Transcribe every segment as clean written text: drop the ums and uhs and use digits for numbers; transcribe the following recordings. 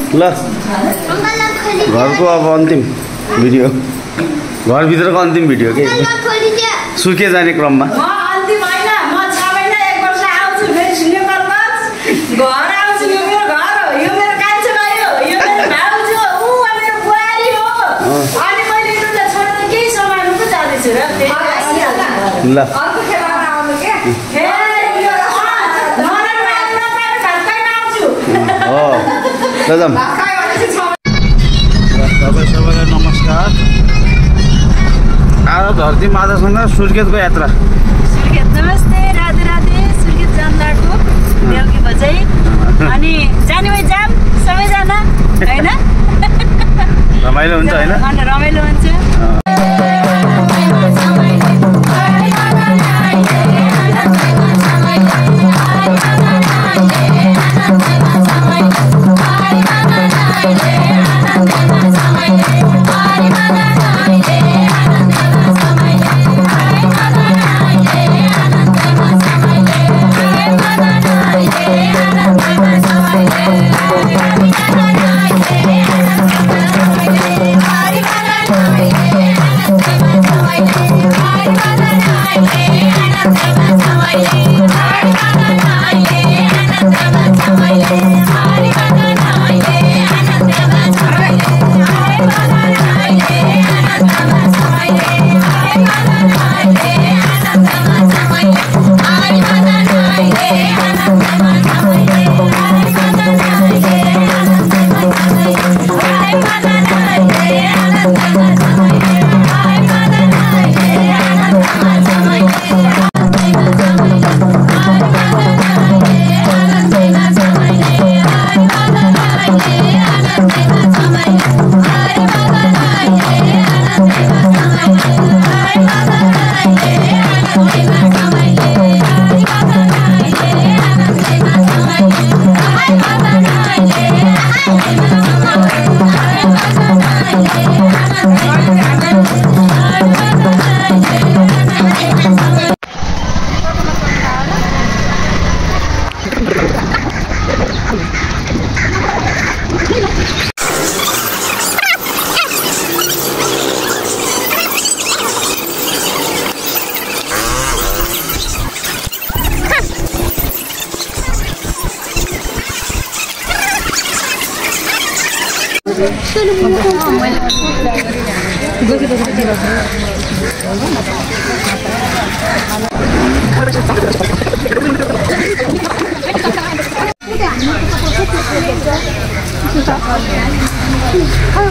ल घरको अब अन्तिम भिडियो घरभित्रको अन्तिम भिडियो के सुर्के जाने क्रममा अन्तिम होइन म 6 महिना 1 वर्ष आउँछु फेरि सिनेमामा घर आउँछु यो मेरो घर हो यो मेरो कान्छो भयो यो मेरो भाउजू हो उ मेरो बुहारी हो अनि मैले यता छोडेर केही सामान पो जाँदैछु र ल अर्को खेलाएर आउनु के फेरि यो नराम्रो आउनु नपाएर घरमै आउँछु हो ल जाम सबैलाई नमस्कार आज धरती मातासँग सुर्खेतको यात्रा सुर्खेत नमस्ते राधे राधे सुर्खेत जाँदाको बेलुकी बजै अनि जाने भए जाम सबैजना होइन रमाइलो हुन्छ होइन रमाइलो हुन्छ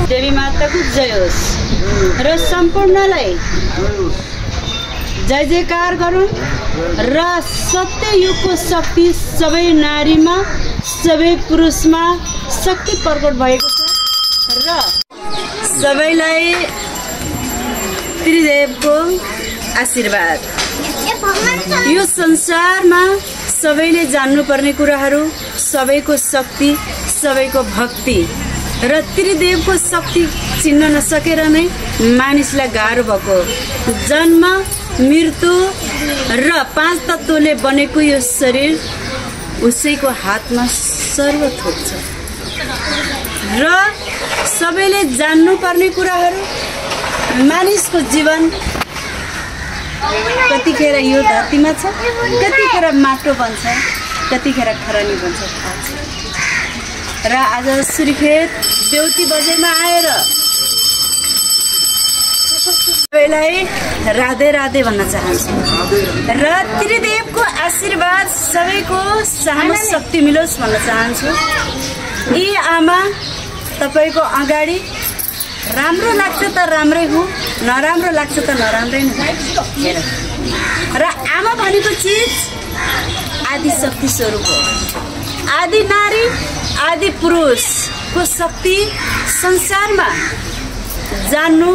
देवी माताको जय होस् र सम्पूर्णलाई जय जयकार गरौँ र सत्य युगको शक्ति सबै नारीमा सबै पुरुषमा शक्ति प्रकट भएको छ र सबैलाई त्रिदेवको आशीर्वाद यो संसारमा सबैले जान्नुपर्ने कुराहरू सबैको शक्ति सबैको भक्ति र त्रिदेवको शक्ति चिन्न नसकेर नै मानिसलाई गाह्रो भएको जन्म मृत्यु र 5 तत्त्वले बनेको यो शरीर उसैको हातमा सर्वथोक छ र सबैले जान्नुपर्ने कुराहरू मानिसको जीवन कतिखेर यो धरतीमा छ कतिखेर माटो बन्छ कतिखेर खरानी बन्छ थाहा छ र आज सुर्खेत देउती बजाइमा आएर सबैलाई राधे राधे भन्न चाहन्छु र त्रिदेवको आशीर्वाद सबैको साहस शक्ति मिलोस् भन्न चाहन्छु। यी आमा तपाईको अगाडि राम्रो लाग्छ त राम्रै हो नराम्रो लाग्छ त नराम्रै नै हेर र आमा भनेको चिज आदि शक्ति स्वरूप हो आदि नारी आदि पुरुषको शक्ति संसारमा जान्नु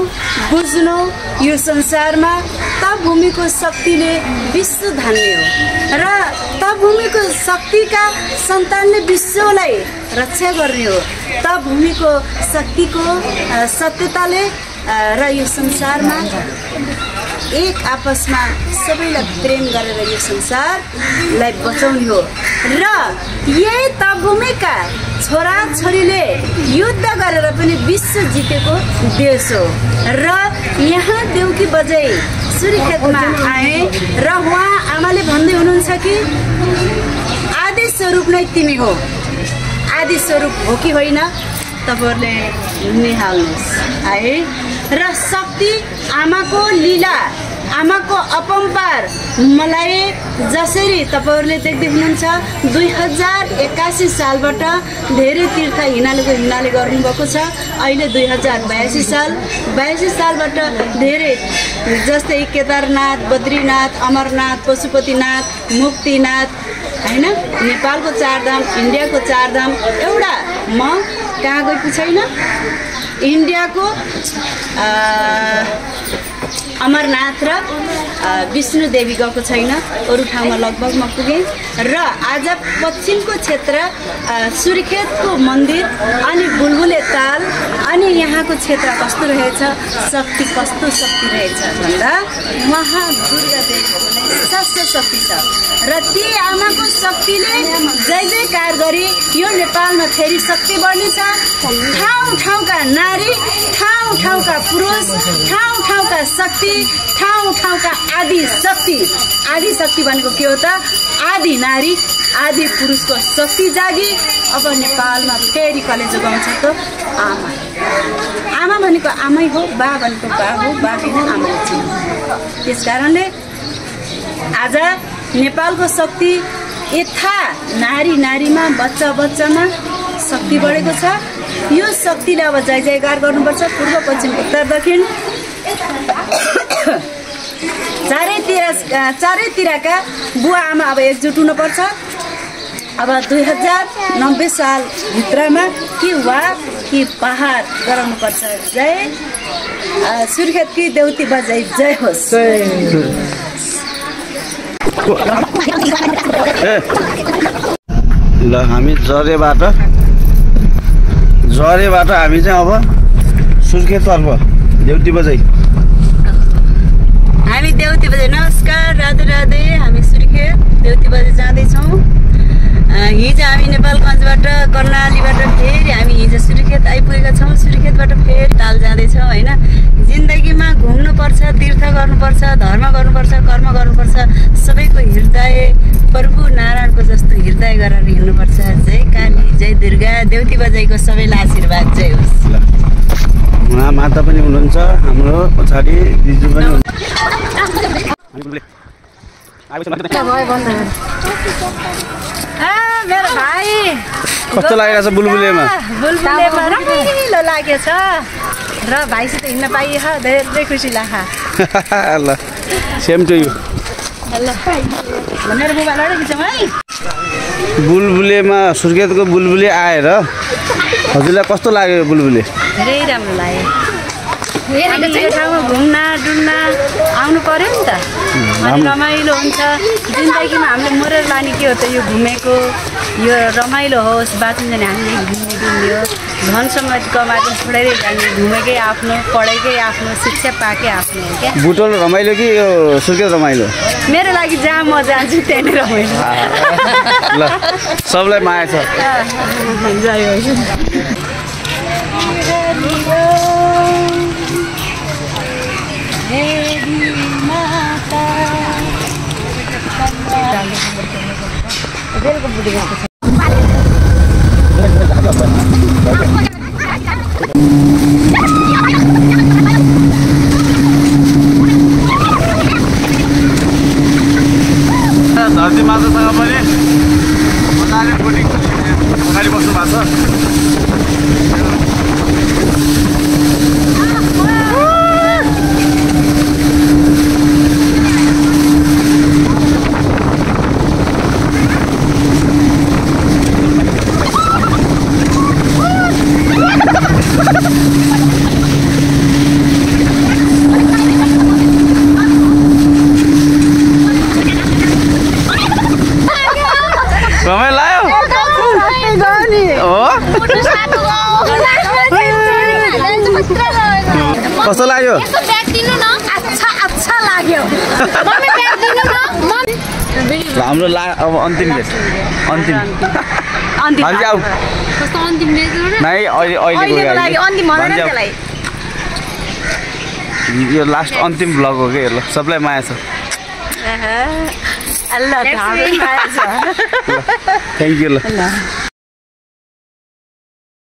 बुझ्नु यो संसारमा त भूमिको शक्तिले विश्व धान्ने हो र त भूमिको शक्तिका सन्तानले विश्वलाई रक्षा गर्ने हो त भूमिको शक्तिको सत्यताले र यो संसारमा एक आपसमा सबैलाई प्रेम गरेर यो संसारलाई बचाउने हो र यही तभूमिका छोराछोरीले युद्ध गरेर पनि विश्व जितेको देश हो र यहाँ देउकी बजाई सुर्खेतमा आए र उहाँ आमाले भन्दै हुनुहुन्छ कि आदि स्वरूप नै तिमी हो। आदि स्वरूप हो कि होइन तपाईहरुले निहाल्नुहोस् है। र शक्ति आमाको लीला, आमाको अपरम्पार मलाई जसरी तपाईहरुले देख्दै हुनुहुन्छ 2081 सालबाट धेरै तीर्थ हिँडाले गर्नुभएको छ। अहिले 2082 सालबाट धेरै जस्तै केदारनाथ, बद्रीनाथ, अमरनाथ, पशुपतिनाथ, मुक्तिनाथ हैन, नेपालको 4 धाम, इन्डियाको 4 धाम। एउटा म कहाँ गएको छैन, इन्डियाको अमरनाथ र विष्णु देवी गएको छैन, अरू ठाउँमा लगभग म पुगेँ। र आज पश्चिमको क्षेत्र सुर्खेतको मन्दिर अनि बुलबुले ताल अनि यहाँको क्षेत्र कस्तो रहेछ, शक्ति कस्तो शक्ति रहेछ भन्दा महा दुर्गा देवीको शास्त्र शक्ति छ र ती आमाको शक्तिले जय जयकार गरी यो नेपालमा फेरि शक्ति बढ्नेछ। ठाउँ ठाउँका नारी, ठाउँ ठाउँका पुरुष, ठाउँ ठाउँका शक्ति, ठाउँ ठाउँका आदि शक्ति। आदि शक्ति भनेको के हो त? आदि नारी, आदि पुरुषको शक्ति जागी। अब नेपालमा फेरि कसले जोगाउँछ त? आमा। आमा भनेको आमै हो, बा भनेको बा हो, बा बिना आमा छैन। त्यसकारणले आज नेपालको शक्ति यथा नारी नारीमा, बच्चा बच्चामा शक्ति बढेको छ। यो शक्तिले अब जय जयकार गर्नुपर्छ। पूर्व पश्चिम उत्तर दक्षिण चारैतिरका बुवा आमा अब एकजुट हुनुपर्छ। अब 2090 साल भित्रमा कि वार कि पहाड गराउनुपर्छ। जय सुर्खेतकी देउती बजाई जय होस्। ल हामी जरेबाट हामी चाहिँ अब सुर्खेततर्फ देउती बजाई नमस्कार, राधे राधे। हामी सुर्खेत देउती बजाई जाँदैछौँ। हिजो हामी नेपालगञ्जबाट कर्णालीबाट फेरि हामी हिजो सुर्खेत आइपुगेका छौँ। सुर्खेतबाट फेरि ताल जाँदैछौँ होइन। जिन्दगीमा घुम्नुपर्छ, तीर्थ गर्नुपर्छ, धर्म गर्नुपर्छ, कर्म गर्नुपर्छ। सबैको हृदय प्रभु नारायणको जस्तो हृदय गरेर हिँड्नुपर्छ। जय काली, जय दुर्गा, देउती बजाईको सबैलाई आशीर्वाद जय होस्। उहाँ माता पनि हुनुहुन्छ, हाम्रो पछाडि दिजु पनि हुनुहुन्छ। मेरो भाइ कस्तो लागिरहेछ बुलबुलेमा? बुलबुलेमा रमाइलो लागेछ र भाइसित हिँड्न पाइए धेरै खुसी लाग्छ। ल सेम टु यु। मेरो मोबाइलबाटै खिचौँ है। बुलबुलेमा सुर्खेतको बुलबुले आएर हजुरलाई कस्तो लाग्यो? बुलबुले धेरै राम्रो लाग्यो। यो ठाउँमा घुम्न डुल्न आउनु पर्यो नि त, अनि रमाइलो हुन्छ। जिन्दगीमा हामीले मरेर लाने के हो त? यो घुमेको यो रमाइलो होस्, बाँचिन्छ नि हामीले घुम्ने डुल्ने हो। धन सम्पत्ति कमाएको छोडेरै जाने, घुमेकै आफ्नो, पढेकै आफ्नो, शिक्षा पाएकै आफ्नो हो क्या। बुटोल रमाइलो कि यो सुर्खेत रमाइलो? मेरो लागि जहाँ म जान्छु त्यहाँ नै रमाइलो। ल सबलाई माया छ। जय होस्। धरती मातासँग पनि मजाले बोटिङ अगाडि बस्नु भएको छ। रमाइलो लाग्यो? कस्तो लाग्यो? अच्छा लाग्यो। लाग्यो मम्मी प्याज दिनु न मम्मी हाम्रो अब अन्तिम भेट अन्तिम अन्तिम भन्छ आऊ कस्तो अन्तिम भेट र नै अहिलेको लागि अन्तिम भनेर त्यसलाई यो लास्ट अन्तिम भ्लग हो के ल सबलाई माया छ अल्लाह थ्याङ्क यू ल